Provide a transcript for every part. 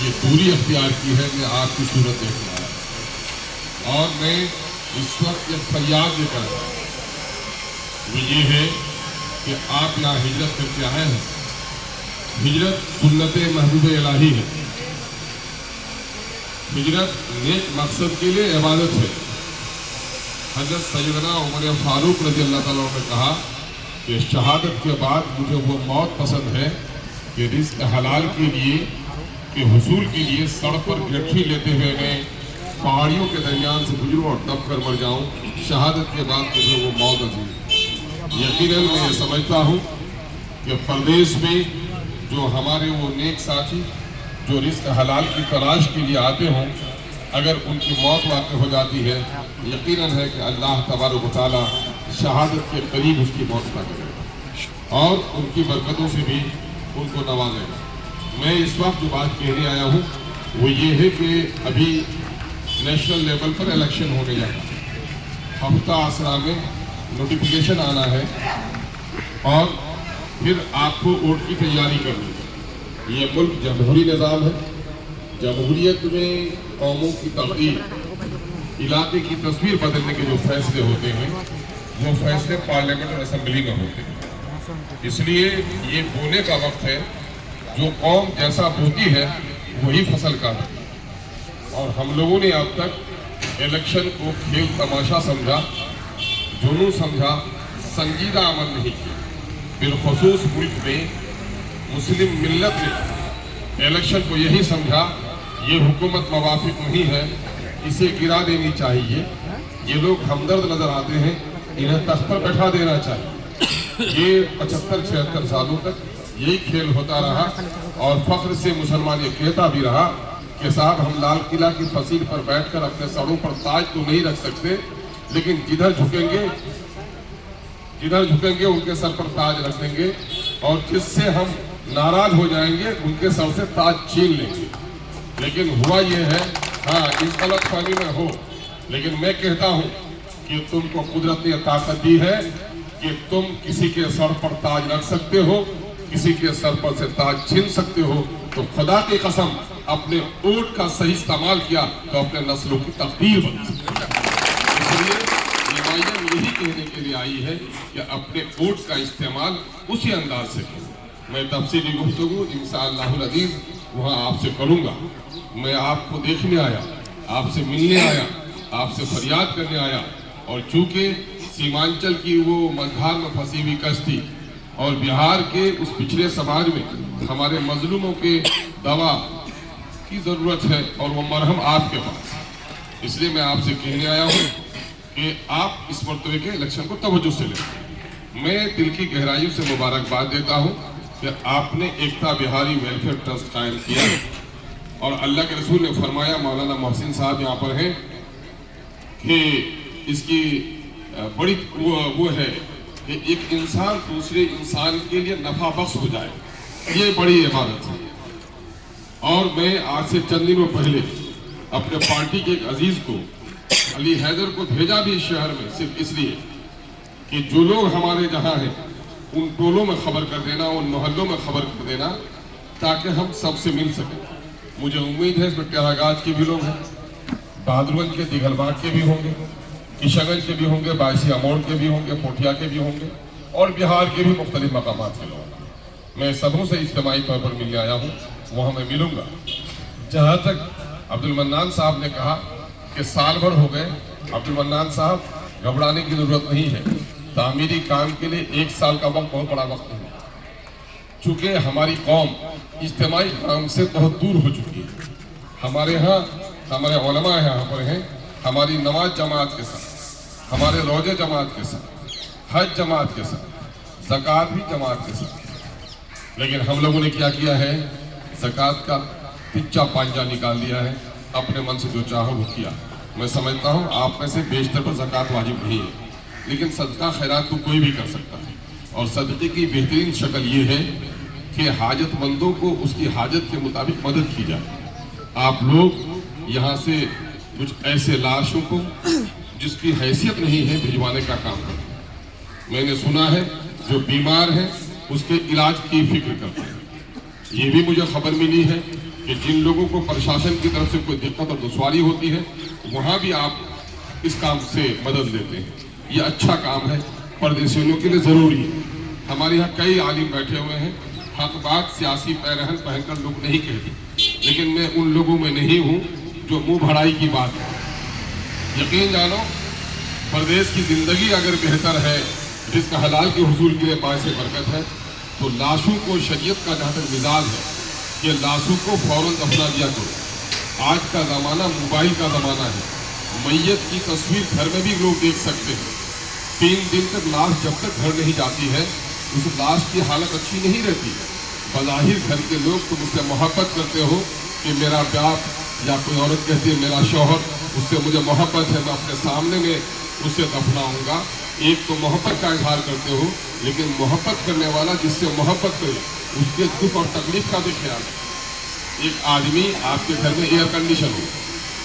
یہ دوری اختیار کی ہے، میں آپ کی صورت دیکھنے آیا ہوں اور میں اس وقت ایک فریاد لے کر آیا ہوں، وہ یہ ہے کہ آپ یہاں ہجرت کر کے آئے ہیں۔ ہجرت سنت محبوب الہی ہے، ہجرت نیک مقصد کے لیے عبادت ہے۔ حضرت سیدنا عمر فاروق رضی اللہ تعالیٰ نے کہا کہ شہادت کے بعد مجھے وہ موت پسند ہے کہ رزق حلال کے لیے، کہ حصول کے لیے سڑک پر گٹھی لیتے ہوئے میں پہاڑیوں کے درمیان سے گزروں اور دب کر مر جاؤں۔ شہادت کے بعد مجھے وہ موت عزیز ہے۔ یقیناً میں یہ سمجھتا ہوں کہ پردیس میں جو ہمارے وہ نیک ساتھی جو رزق حلال کی تلاش کے لیے آتے ہوں، اگر ان کی موت واقع ہو جاتی ہے، یقیناً ہے کہ اللہ تبارک و تعالیٰ شہادت کے قریب اس کی موت نہ کرے گا اور ان کی برکتوں سے بھی ان کو نوازے گا۔ میں اس وقت جو بات کہنے آیا ہوں وہ یہ ہے کہ ابھی نیشنل لیول پر الیکشن ہونے جا رہا ہے، ہفتہ اسرا میں نوٹیفیکیشن آنا ہے اور پھر آپ کو ووٹ کی تیاری کرنی ہے۔ یہ ملک جمہوری نظام ہے، جمہوریت میں قوموں کی تغییر، علاقے کی تصویر بدلنے کے جو فیصلے ہوتے ہیں وہ فیصلے پارلیمنٹ اور اسمبلی میں ہوتے ہیں۔ اس لیے یہ بونے کا وقت ہے، جو قوم جیسا بوتی ہے وہی فصل کاٹتی ہے، اور ہم لوگوں نے اب تک الیکشن کو کھیل تماشا سمجھا، جنون سمجھا، سنجیدہ عمل نہیں کیا۔ بالخصوص ملک میں مسلم ملت نے الیکشن کو یہی سمجھا یہ حکومت موافق نہیں ہے، اسے گرا دینی چاہیے، یہ لوگ ہمدرد نظر آتے ہیں، انہیں تخت پر بیٹھا دینا چاہیے۔ یہ 75-76 سالوں تک یہی کھیل ہوتا رہا اور فخر سے مسلمان یہ کہتا بھی رہا کہ صاحب ہم لال قلعہ کی فصیل پر بیٹھ کر اپنے سروں پر تاج تو نہیں رکھ سکتے، لیکن جدھر جھکیں گے ان کے سر پر تاج رکھ دیں گے، اور جس سے ہم ناراض ہو جائیں گے ان کے سر سے تاج چھین لیں گے۔ لیکن ہوا یہ ہے، ہاں اس غلط فہمی میں ہو، لیکن میں کہتا ہوں کہ تم کو قدرت نے طاقت دی ہے کہ تم کسی کے سر پر تاج رکھ سکتے ہو، کسی کے سر پر سے تاج چھین سکتے ہو، تو خدا کی قسم اپنے ووٹ کا صحیح استعمال کیا تو اپنے نسلوں کی تقدیر بن سکتے ہیں۔ اس لیے یہ یہی کہنے کے لیے آئی ہے کہ اپنے ووٹ کا استعمال اسی انداز سے کریں۔ میں تفصیلی گفتگو انشاءاللہ العزیز وہاں آپ سے کروں گا۔ میں آپ کو دیکھنے آیا، آپ سے ملنے آیا، آپ سے فریاد کرنے آیا، اور چونکہ سیمانچل کی وہ مدھار میں پھنسی ہوئی کشتی اور بہار کے اس پچھلے سماج میں ہمارے مظلوموں کے دوا کی ضرورت ہے اور وہ مرہم آپ کے پاس، اس لیے میں آپ سے کہنے آیا ہوں کہ آپ اس مرتبہ کے الیکشن کو توجہ سے لیں۔ میں دل کی گہرائیوں سے مبارکباد دیتا ہوں کہ آپ نے ایکتا بہاری ویلفیئر ٹرسٹ قائم کیا، اور اللہ کے رسول نے فرمایا، مولانا محسن صاحب یہاں پر ہیں، کہ اس کی بڑی وہ ہے کہ ایک انسان دوسرے انسان کے لیے نفع بخش ہو جائے، یہ بڑی عبادت ہے۔ اور میں آج سے چند دنوں پہلے اپنے پارٹی کے ایک عزیز کو، علی حیدر کو بھیجا بھی اس شہر میں صرف اس لیے کہ جو لوگ ہمارے جہاں ہیں ان ٹولوں میں خبر کر دینا، ان محلوں میں خبر کر دینا، تاکہ ہم سب سے مل سکیں۔ مجھے امید ہے اس میں ٹیرا گاج کے بھی لوگ ہیں، بہادرگنج کے، دیگل باغ کے بھی ہوں گے، کشن گنج کے بھی ہوں گے، بائیسی اموڑ کے بھی ہوں گے، پوٹھیا کے بھی ہوں گے، اور بہار کے بھی مختلف مقامات کے لوگ ہیں۔ میں سبوں سے اجتماعی طور پر ملنے آیا ہوں، وہاں میں ملوں گا۔ جہاں تک عبد المنان صاحب نے کہا کہ سال بھر ہو گئے، عبد المنان صاحب گھبرانے کی ضرورت نہیں ہے، تعمیری کام کے لیے 1 سال کا وقت بہت بڑا وقت ہے، چونکہ ہماری قوم اجتماعی کام سے بہت دور ہو چکی ہے۔ ہمارے ہاں ہمارے علماء یہاں پر ہیں، ہماری نماز جماعت کے ساتھ، ہمارے روزے جماعت کے ساتھ، حج جماعت کے ساتھ، زکوٰۃ بھی جماعت کے ساتھ، لیکن ہم لوگوں نے کیا کیا ہے، زکوٰۃ کا پچا پانجا نکال دیا ہے، اپنے من سے جو چاہو وہ کیا۔ میں سمجھتا ہوں آپ میں سے بیشتر پر زکوٰۃ واجب نہیں ہے، لیکن صدقہ خیرات تو کوئی بھی کر سکتا ہے، اور صدقے کی بہترین شکل یہ ہے کہ حاجت مندوں کو اس کی حاجت کے مطابق مدد کی جائے۔ آپ لوگ یہاں سے کچھ ایسے لاشوں کو جس کی حیثیت نہیں ہے بھجوانے کا کام کریں۔ میں نے سنا ہے جو بیمار ہیں اس کے علاج کی فکر کرتے ہیں۔ یہ بھی مجھے خبر ملی ہے کہ جن لوگوں کو پرشاسن کی طرف سے کوئی دقت اور دشواری ہوتی ہے وہاں بھی آپ اس کام سے مدد لیتے ہیں. یہ اچھا کام ہے, پردیسیوں کے لیے ضروری ہے. ہمارے یہاں کئی عالم بیٹھے ہوئے ہیں, حق بات سیاسی پیرہن پہن کر لوگ نہیں کہتے, لیکن میں ان لوگوں میں نہیں ہوں جو منہ بھرائی کی بات ہے. یقین جانو, پردیس کی زندگی اگر بہتر ہے, جس کا حلال کے حصول کے لیے باعث برکت ہے, تو لاشوں کو شریعت کا جہاں تک مزاج ہے کہ لاشوں کو فوراً دفنا دیا کرو. آج کا زمانہ موبائل کا زمانہ ہے, میت کی تصویر گھر میں بھی لوگ دیکھ سکتے ہیں. 3 دن تک لاش جب تک گھر نہیں جاتی ہے اس لاش کی حالت اچھی نہیں رہتی. بظاہر گھر کے لوگ تم اس سے محبت کرتے ہو کہ میرا باپ, یا کوئی عورت کہتی ہے میرا شوہر, اس سے مجھے محبت ہے, میں اپنے سامنے میں اسے دفناؤں گا. ایک تو محبت کا اظہار کرتے ہو, لیکن محبت کرنے والا جس سے محبت کرے اس کے دکھ اور تکلیف کا بھی خیال ہے. ایک آدمی آپ کے گھر میں ایئر کنڈیشن ہو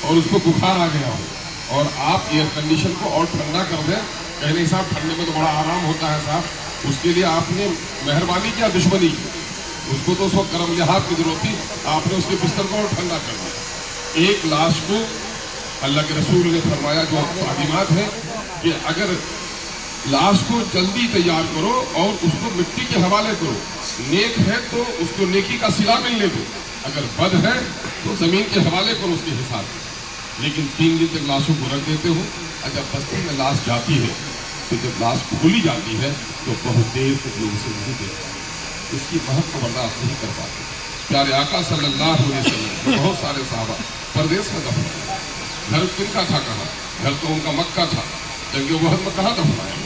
اور اس کو بخار آ گیا ہو اور آپ ایئر کنڈیشن کو اور ٹھنڈا کر دیں, کہنے صاحب ٹھنڈے میں تو بڑا آرام ہوتا ہے صاحب, اس کے لیے آپ نے مہربانی کیا دشمنی کی. اس کو تو اس وقت کرم لحاظ کی ضرورت تھی, آپ نے اس کے بستر کو اور ٹھنڈا کر دیا. ایک لاش کو اللہ کے رسول نے فرمایا جو تعلیمات ہیں کہ اگر لاش کو جلدی تیار کرو اور اس کو مٹی کے حوالے کرو. نیک ہے تو اس کو نیکی کا صلہ ملنے دو, اگر بد ہے تو زمین کے حوالے کرو اس کے حساب سے. لیکن 3 دن تک لاشوں کو رکھ دیتے ہو. اگر بستی میں لاش جاتی ہے تو جب لاش کھولی جاتی ہے تو بہت دیر تک لوگ اسے نہیں دیتے, اس کی مہک کو برداشت نہیں کر پاتے. پیارے آقا صلی اللہ علیہ وسلم بہت سارے صحابہ پردیس میں دفنائے. گھر کن کا تھا کہاں؟ گھر تو ان کا مکہ تھا, جنگ احد میں کہاں دفنائے؟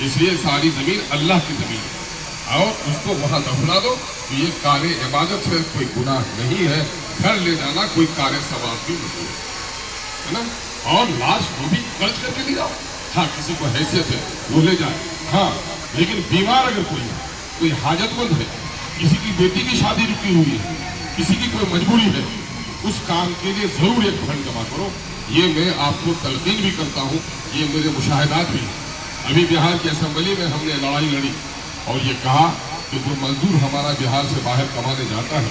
اس لیے ساری زمین اللہ کی زمین ہے اور اس کو وہاں دفنا دو. تو یہ کار عبادت سے کوئی گناہ نہیں ہے, گھر لے جانا کوئی کار ثواب بھی نہیں ہے نا. اور لاش وہ بھی قرض کر کے لے جاؤ, ہاں کسی کو حیثیت ہے وہ لے جائے, ہاں لیکن بیمار اگر کوئی ہے, کوئی حاجت مند ہے, کسی کی بیٹی کی شادی رکی ہوئی ہے, کسی کی کوئی مجبوری ہے, اس کام کے لیے ضرور ایک فنڈ جمع کرو. یہ میں آپ کو تلقین بھی کرتا ہوں, یہ میرے مشاہدات بھی ہیں. ابھی بہار کی اسمبلی میں ہم نے لڑائی لڑی اور یہ کہا کہ جو مزدور ہمارا بہار سے باہر کمانے جاتا ہے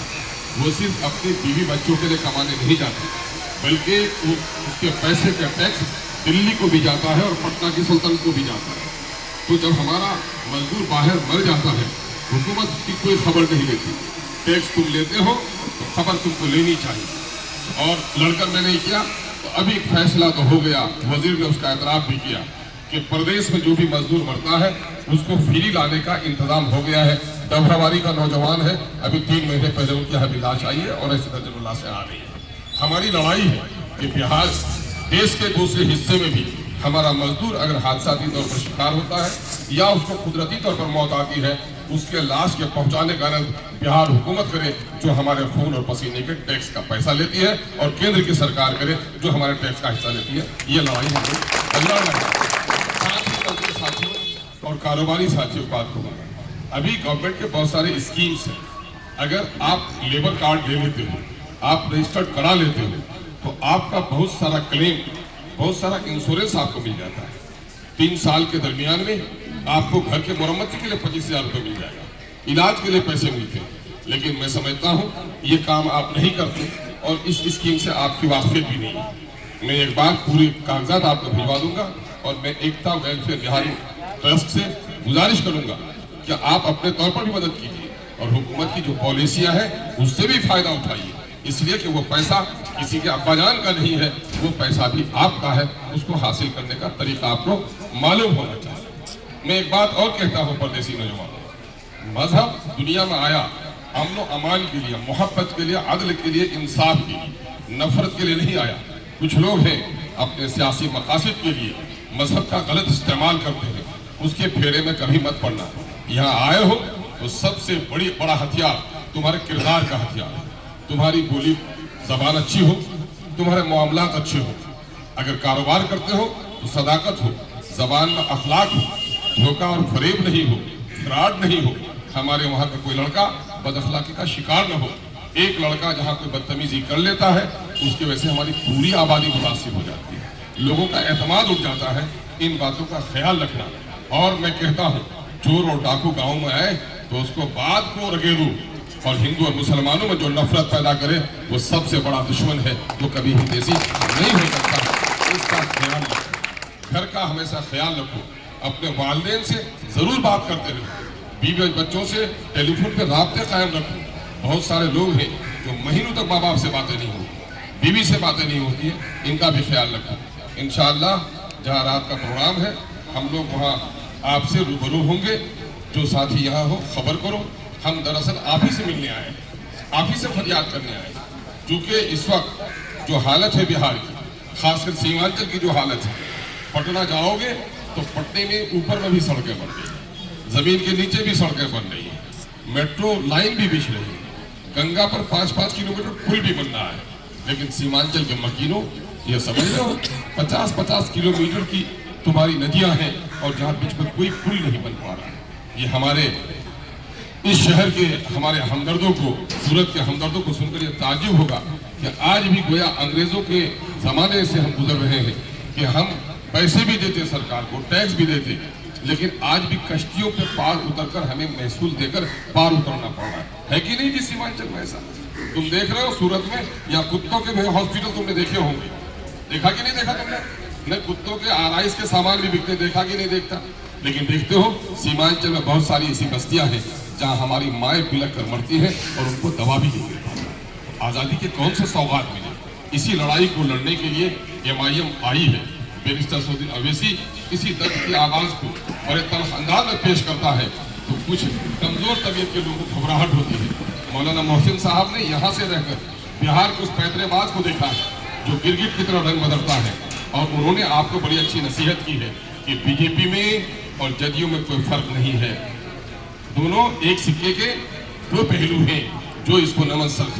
وہ صرف اپنے بیوی بچوں کے لیے کمانے نہیں جاتا, بلکہ اس کے پیسے کا ٹیکس دلی کو بھی جاتا ہے اور پٹنہ کی سلطنت کو بھی جاتا ہے. تو جب ہمارا مزدور باہر مر جاتا ہے حکومت کی کوئی خبر نہیں لیتی. ٹیکس تم لیتے ہو تو خبر تم کو لینی چاہیے. اور لڑ کر میں نہیں کیا تو ابھی ایک فیصلہ تو ہو گیا, وزیر نے اس کا اعتراف بھی کیا کہ پردیس میں جو بھی مزدور مرتا ہے اس کو فری لانے کا انتظام ہو گیا ہے. ڈبرواری کا نوجوان ہے, ابھی 3 مہینے پہلے ان کی یہاں لاش آئی ہے اور ایسے درجن اللہ سے آ رہی ہے. ہماری لڑائی ہے کہ بہار دیش کے دوسرے حصے میں بھی ہمارا مزدور اگر حادثاتی طور پر شکار ہوتا ہے یا اس کو قدرتی طور پر موت آتی ہے, اس کے لاش کے پہنچانے کا بہار حکومت کرے جو ہمارے خون اور پسینے کے ٹیکس کا پیسہ لیتی ہے, اور کیندر کی سرکار کرے جو ہمارے ٹیکس کا حصہ لیتی ہے. یہ لڑائی ہم لوگ ساتھیوں اور کاروباری ساتھیوں بات کروں گا. ابھی گورنمنٹ کے بہت سارے اسکیمز ہیں. اگر آپ لیبر کارڈ لے لیتے ہو, آپ رجسٹرڈ کرا لیتے ہو, تو آپ کا بہت سارا کلیم, بہت سارا انشورنس آپ کو مل جاتا ہے. 3 سال کے درمیان میں آپ کو گھر کے مرمت کے لیے 25,000 روپے مل جائے گا, علاج کے لیے پیسے ملتے ہیں. لیکن میں سمجھتا ہوں یہ کام آپ نہیں کرتے اور اس اسکیم سے آپ کی واقفیت بھی نہیں ہے. میں ایک بار پوری کاغذات آپ کو بھجوا دوں گا اور میں ایکتا ویلفیئر بہاری ٹرسٹ سے گزارش کروں گا کہ آپ اپنے طور پر بھی مدد کیجیے اور حکومت کی جو پالیسیاں ہیں اس سے بھی فائدہ اٹھائیے. اس لیے کہ وہ پیسہ کسی کے ابا جان کا نہیں ہے, وہ پیسہ بھی آپ کا ہے, اس کو حاصل کرنے کا طریقہ آپ کو معلوم ہونا چاہیے. میں ایک بات اور کہتا ہوں پردیسی نوجوانوں, مذہب دنیا میں آیا امن و امان کے لیے, محبت کے لیے, عدل کے لیے, انصاف کے لیے, نفرت کے لیے نہیں آیا. کچھ لوگ ہیں اپنے سیاسی مقاصد کے لیے مذہب کا غلط استعمال کرتے ہیں, اس کے پھیرے میں کبھی مت پڑنا. یہاں آئے ہو تو سب سے بڑا ہتھیار تمہارے کردار کا ہتھیار ہے. تمہاری بولی زبان اچھی ہو, تمہارے معاملات اچھے ہو, اگر کاروبار کرتے ہو تو صداقت ہو, زبان میں اخلاق ہو, دھوکہ اور فریب نہیں ہو, فراڈ نہیں ہو. ہمارے وہاں کا کوئی لڑکا بد اخلاقی کا شکار نہ ہو. ایک لڑکا جہاں کوئی بدتمیزی کر لیتا ہے اس کی وجہ سے ہماری پوری آبادی متاثر ہو جاتی ہے, لوگوں کا اعتماد اٹھ جاتا ہے. ان باتوں کا خیال رکھنا. اور میں کہتا ہوں چور اور ڈاکو گاؤں میں آئے تو اس کو بات کو رگے دو, اور ہندو اور مسلمانوں میں جو نفرت پیدا کرے وہ سب سے بڑا دشمن ہے، وہ کبھی بھی دیسی نہیں ہو سکتا۔ اس کا خیال رکھو، گھر کا ہمیشہ خیال رکھو، اپنے والدین سے ضرور بات کرتے رہو، بیوی بچوں سے ٹیلی فون پہ رابطے قائم رکھو۔ بہت سارے لوگ ہیں جو مہینوں تک ماں باپ سے باتیں نہیں ہوتی، بیوی سے باتیں نہیں ہوتی ہیں، ان کا بھی خیال رکھو۔ انشاءاللہ جہاں رات کا پروگرام ہے ہم لوگ وہاں آپ سے روبرو ہوں گے۔ جو ساتھی یہاں ہو خبر کرو، ہم دراصل آپ ہی سے ملنے آئے ہیں، آپ ہی سے فریاد کرنے آئے ہیں، کیونکہ اس وقت جو حالت ہے بہار کی، خاص کر سیمانچل کی جو حالت ہے، پٹنہ جاؤ گے تو پٹنے میں اوپر میں بھی سڑکیں بن رہی ہیں، زمین کے نیچے بھی سڑکیں بن رہی ہیں، میٹرو لائن بھی بچھ رہی ہے، گنگا پر 5-5 کلومیٹر پل بھی بن رہا ہے، لیکن سیمانچل کے مکینوں یہ سمجھ لو 50-50 کلومیٹر کی تمہاری ندیاں ہیں اور جہاں بیچ پر کوئی پل نہیں بن پا رہا ہے۔ یہ ہمارے اس شہر کے ہمارے ہمدردوں کو، سورت کے ہمدردوں کو سن کر یہ تعجب ہوگا کہ آج بھی گویا انگریزوں کے زمانے سے ہم گزر رہے ہیں کہ ہم پیسے بھی دیتے سرکار کو، ٹیکس بھی دیتے، لیکن آج بھی کشتیوں پہ پار اتر کر ہمیں محصول دے کر پار اترنا پڑ رہا ہے کہ نہیں جی سیمانچل میں ایسا؟ تم دیکھ رہے ہو سورت میں یا کتوں کے بھی ہاسپٹل تم نے دیکھے ہوں گے، دیکھا کہ نہیں دیکھا تم نے؟ نہیں، کتوں کے آرائش کے سامان بھی بکتے، دیکھا کہ نہیں دیکھتا؟ لیکن دیکھتے ہو سیمانچل میں بہت ساری ایسی بستیاں ہیں جہاں ہماری مائیں بلک کر مرتی ہیں اور ان کو دوا بھی نہیں ملتا۔ آزادی کے کون سے سوغات ملے؟ اسی لڑائی کو لڑنے کے لیے MIM آئی ہے۔ بیرسٹر سعودی اویسی اسی درد کی آواز کو بڑے تلخ انداز میں پیش کرتا ہے تو کچھ کمزور طبیعت کے لوگوں کو گھبراہٹ ہوتی ہے۔ مولانا محسن صاحب نے یہاں سے رہ کر بہار کے اس پیترے باز کو دیکھا ہے جو گرگٹ کی طرح رنگ بدلتا ہے، اور انہوں نے آپ کو بڑی اچھی نصیحت کی ہے کہ BJP میں اور جدیو میں کوئی فرق نہیں ہے، دونوں ایک سکے کے دو پہلو ہیں۔ جو اس کو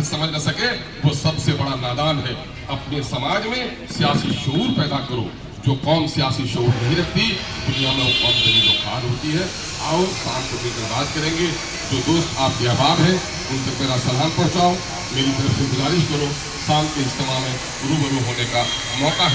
سمجھ نہ سکے وہ سب سے بڑا نادان ہے۔ اپنے سماج میں سیاسی شعور پیدا کرو۔ جو قوم سیاسی شعور نہیں رکھتی دنیا میں وہ قوم ذلیل و خوار ہوتی ہے۔ آؤ شام کو مل کر بات کریں گے۔ جو دوست آپ کے احباب ہیں ان تک میرا سلام پہنچاؤ، میری طرف سے گزارش کرو، شام کے اجتماع میں روبرو ہونے کا موقع ہے۔